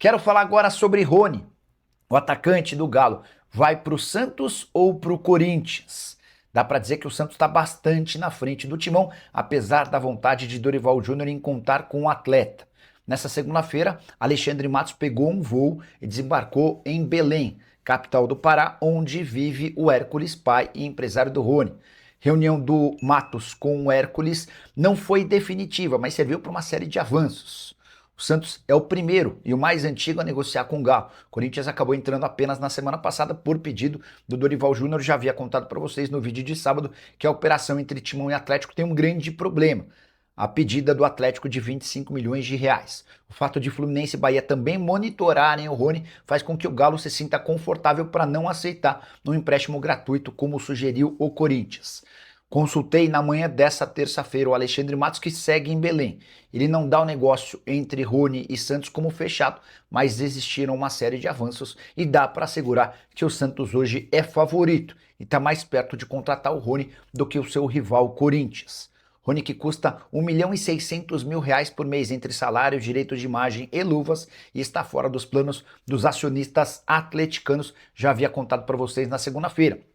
Quero falar agora sobre Rony, o atacante do Galo. Vai para o Santos ou para o Corinthians? Dá para dizer que o Santos está bastante na frente do Timão, apesar da vontade de Dorival Júnior em contar com o atleta. Nessa segunda-feira, Alexandre Matos pegou um voo e desembarcou em Belém, capital do Pará, onde vive o Hércules, pai e empresário do Rony. Reunião do Matos com o Hércules não foi definitiva, mas serviu para uma série de avanços. O Santos é o primeiro e o mais antigo a negociar com o Galo. O Corinthians acabou entrando apenas na semana passada por pedido do Dorival Júnior. Já havia contado para vocês no vídeo de sábado que a operação entre Timão e Atlético tem um grande problema. A pedida do Atlético de 25 milhões de reais. O fato de Fluminense e Bahia também monitorarem o Rony faz com que o Galo se sinta confortável para não aceitar um empréstimo gratuito como sugeriu o Corinthians. Consultei na manhã dessa terça-feira o Alexandre Matos, que segue em Belém. Ele não dá o negócio entre Rony e Santos como fechado, mas existiram uma série de avanços e dá para assegurar que o Santos hoje é favorito e está mais perto de contratar o Rony do que o seu rival Corinthians. Rony, que custa R$ 1.600.000 por mês entre salário, direitos de imagem e luvas, e está fora dos planos dos acionistas atleticanos. Já havia contado para vocês na segunda-feira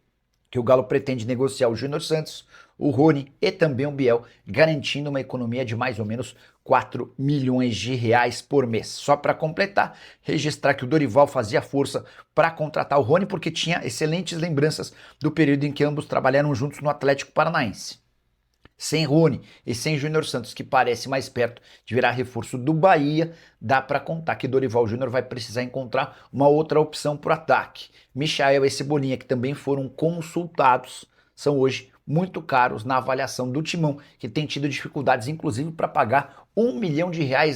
que o Galo pretende negociar o Júnior Santos, o Rony e também o Biel, garantindo uma economia de mais ou menos 4 milhões de reais por mês. Só para completar, registrar que o Dorival fazia força para contratar o Rony porque tinha excelentes lembranças do período em que ambos trabalharam juntos no Atlético Paranaense. Sem Rony e sem Júnior Santos, que parece mais perto de virar reforço do Bahia, dá para contar que Dorival Júnior vai precisar encontrar uma outra opção para o ataque. Michael e Cebolinha, que também foram consultados, são hoje muito caros na avaliação do Timão, que tem tido dificuldades inclusive para pagar R$ 1 milhão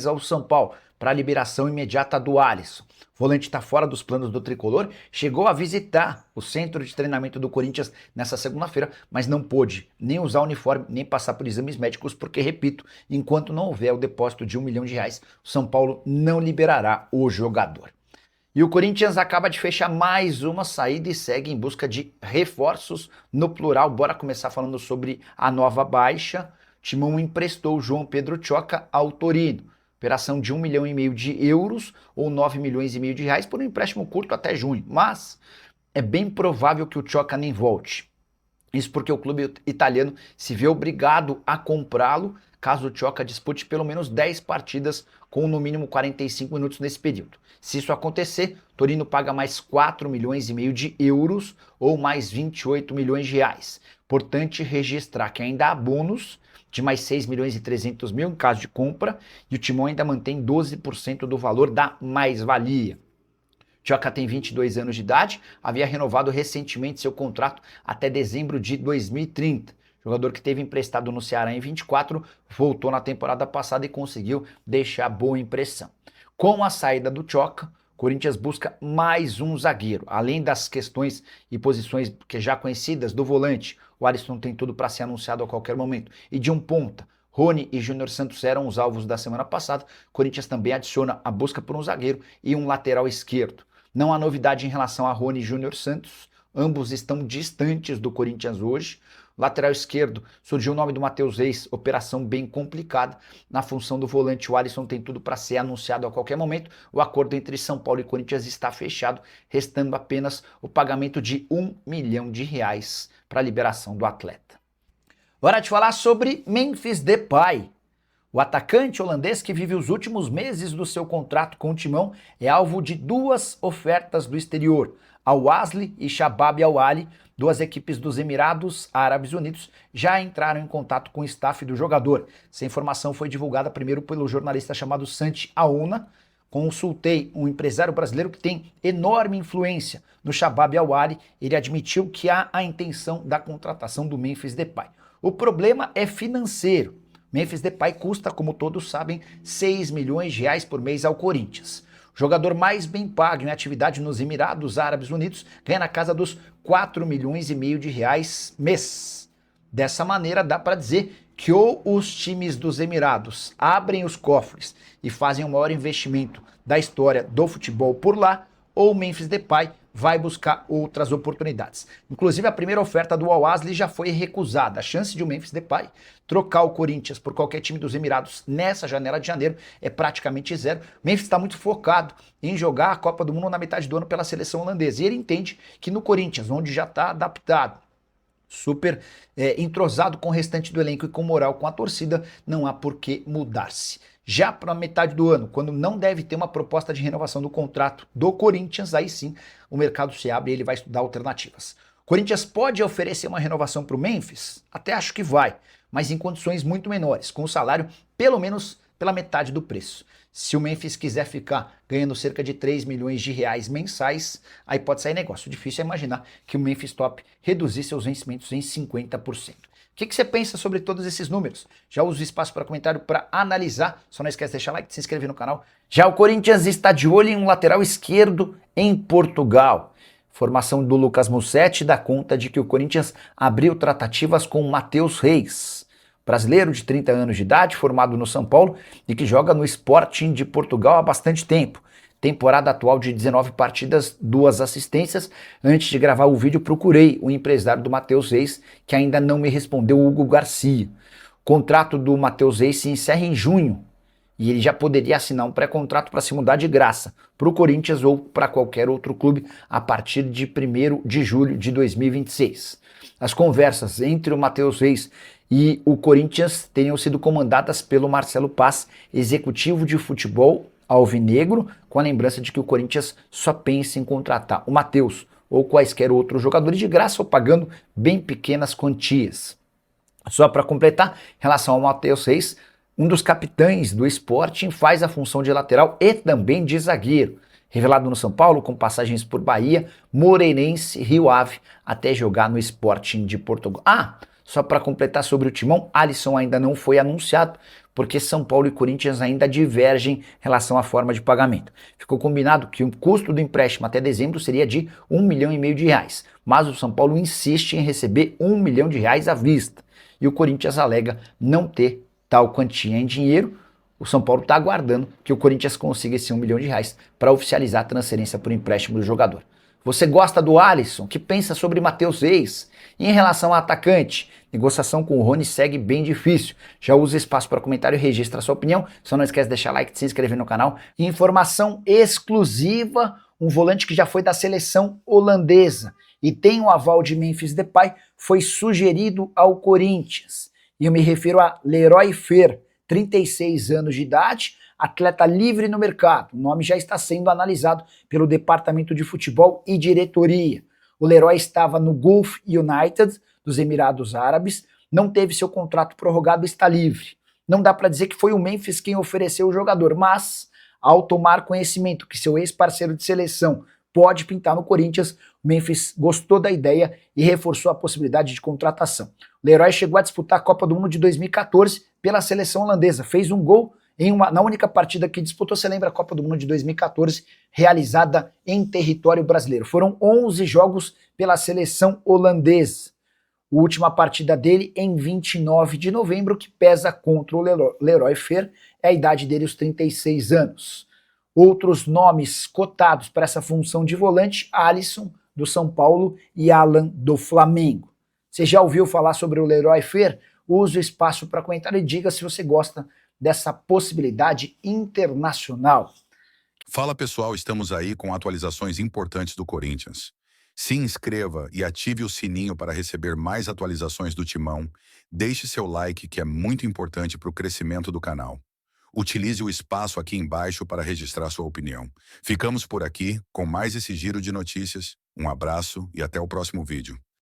ao São Paulo para a liberação imediata do Alisson. O volante está fora dos planos do tricolor, chegou a visitar o centro de treinamento do Corinthians nessa segunda-feira, mas não pôde nem usar o uniforme, nem passar por exames médicos, porque, repito, enquanto não houver o depósito de R$ 1 milhão, o São Paulo não liberará o jogador. E o Corinthians acaba de fechar mais uma saída e segue em busca de reforços no plural. Bora começar falando sobre a nova baixa. Timão emprestou o João Pedro Tchoca ao Torino. Operação de 1,5 milhão de euros ou 9 milhões e meio de reais por um empréstimo curto até junho. Mas é bem provável que o Tchoca nem volte. Isso porque o clube italiano se vê obrigado a comprá-lo caso o Tchoca dispute pelo menos 10 partidas com no mínimo 45 minutos nesse período. Se isso acontecer, Torino paga mais 4 milhões e meio de euros ou mais 28 milhões de reais. Importante registrar que ainda há bônus de mais 6 milhões e 300 mil em caso de compra, e o Timão ainda mantém 12% do valor da mais-valia. Tchoca tem 22 anos de idade, havia renovado recentemente seu contrato até dezembro de 2030. Jogador que teve emprestado no Ceará em 24, voltou na temporada passada e conseguiu deixar boa impressão. Com a saída do Tchoca, Corinthians busca mais um zagueiro. Além das questões e posições que já conhecidas do volante, o Alisson tem tudo para ser anunciado a qualquer momento. E de um ponta, Rony e Júnior Santos eram os alvos da semana passada. Corinthians também adiciona a busca por um zagueiro e um lateral esquerdo. Não há novidade em relação a Rony e Júnior Santos. Ambos estão distantes do Corinthians hoje. Lateral esquerdo, surgiu o nome do Matheus Reis, operação bem complicada. Na função do volante, o Alisson tem tudo para ser anunciado a qualquer momento. O acordo entre São Paulo e Corinthians está fechado, restando apenas o pagamento de R$ 1 milhão para a liberação do atleta. Hora de falar sobre Memphis Depay. O atacante holandês, que vive os últimos meses do seu contrato com o Timão, é alvo de duas ofertas do exterior. Al-Ahly e Shabab Al-Ahly, duas equipes dos Emirados Árabes Unidos, já entraram em contato com o staff do jogador. Essa informação foi divulgada primeiro pelo jornalista chamado Santi Aouna. Consultei um empresário brasileiro que tem enorme influência no Shabab Al-Ahly. Ele admitiu que há a intenção da contratação do Memphis Depay. O problema é financeiro. Memphis Depay custa, como todos sabem, 6 milhões de reais por mês ao Corinthians. O jogador mais bem pago em atividade nos Emirados Árabes Unidos ganha na casa dos 4 milhões e meio de reais mês. Dessa maneira, dá para dizer que ou os times dos Emirados abrem os cofres e fazem o maior investimento da história do futebol por lá, ou o Memphis Depay vai buscar outras oportunidades. Inclusive, a primeira oferta do Al-Ahly já foi recusada. A chance de o Memphis Depay trocar o Corinthians por qualquer time dos Emirados nessa janela de janeiro é praticamente zero. O Memphis está muito focado em jogar a Copa do Mundo na metade do ano pela seleção holandesa. E ele entende que no Corinthians, onde já está adaptado, super entrosado com o restante do elenco e com moral com a torcida, não há por que mudar-se. Já para a metade do ano, quando não deve ter uma proposta de renovação do contrato do Corinthians, aí sim o mercado se abre e ele vai estudar alternativas. O Corinthians pode oferecer uma renovação para o Memphis? Até acho que vai, mas em condições muito menores, com o salário pelo menos pela metade do preço. Se o Memphis quiser ficar ganhando cerca de 3 milhões de reais mensais, aí pode sair negócio. O difícil é imaginar que o Memphis Top reduzir seus vencimentos em 50%. O que você pensa sobre todos esses números? Já usa o espaço para comentário para analisar. Só não esquece de deixar like, de se inscrever no canal. Já o Corinthians está de olho em um lateral esquerdo em Portugal. Formação do Lucas Mussetti dá conta de que o Corinthians abriu tratativas com o Matheus Reis, brasileiro de 30 anos de idade, formado no São Paulo e que joga no Sporting de Portugal há bastante tempo. Temporada atual de 19 partidas, 2 assistências. Antes de gravar o vídeo, procurei o empresário do Matheus Reis, que ainda não me respondeu, o Hugo Garcia. O contrato do Matheus Reis se encerra em junho e ele já poderia assinar um pré-contrato para se mudar de graça para o Corinthians ou para qualquer outro clube a partir de 1º de julho de 2026. As conversas entre o Matheus Reis e o Corinthians teriam sido comandadas pelo Marcelo Paz, executivo de futebol alvinegro, com a lembrança de que o Corinthians só pensa em contratar o Matheus ou quaisquer outros jogadores de graça ou pagando bem pequenas quantias. Só para completar, em relação ao Matheus Reis, um dos capitães do Sporting faz a função de lateral e também de zagueiro. Revelado no São Paulo, com passagens por Bahia, Moreirense, Rio Ave, até jogar no Sporting de Portugal. Só para completar sobre o Timão, Alisson ainda não foi anunciado, porque São Paulo e Corinthians ainda divergem em relação à forma de pagamento. Ficou combinado que o custo do empréstimo até dezembro seria de R$1,5 milhão, mas o São Paulo insiste em receber R$1 milhão à vista, e o Corinthians alega não ter tal quantia em dinheiro. O São Paulo está aguardando que o Corinthians consiga esse R$1 milhão para oficializar a transferência por empréstimo do jogador. Você gosta do Alisson? O que pensa sobre Matheus Reis? E em relação ao atacante, negociação com o Rony segue bem difícil. Já usa espaço para comentário e registra a sua opinião. Só não esquece de deixar like, de se inscrever no canal. Informação exclusiva, um volante que já foi da seleção holandesa e tem o aval de Memphis Depay, foi sugerido ao Corinthians. E eu me refiro a Leroy Fer, 36 anos de idade, atleta livre no mercado. O nome já está sendo analisado pelo Departamento de Futebol e Diretoria. O Leroy estava no Gulf United, dos Emirados Árabes, não teve seu contrato prorrogado e está livre. Não dá para dizer que foi o Memphis quem ofereceu o jogador, mas ao tomar conhecimento que seu ex-parceiro de seleção pode pintar no Corinthians, o Memphis gostou da ideia e reforçou a possibilidade de contratação. O Leroy chegou a disputar a Copa do Mundo de 2014 pela seleção holandesa, fez um gol na única partida que disputou. Você lembra a Copa do Mundo de 2014, realizada em território brasileiro. Foram 11 jogos pela seleção holandesa. A última partida dele em 29 de novembro, que pesa contra o Leroy Fer, é a idade dele, os 36 anos. Outros nomes cotados para essa função de volante: Alisson, do São Paulo, e Alan, do Flamengo. Você já ouviu falar sobre o Leroy Fer? Use o espaço para comentar e diga se você gosta dessa possibilidade internacional. Fala pessoal, estamos aí com atualizações importantes do Corinthians. Se inscreva e ative o sininho para receber mais atualizações do Timão. Deixe seu like, que é muito importante para o crescimento do canal. Utilize o espaço aqui embaixo para registrar sua opinião. Ficamos por aqui com mais esse giro de notícias. Um abraço e até o próximo vídeo.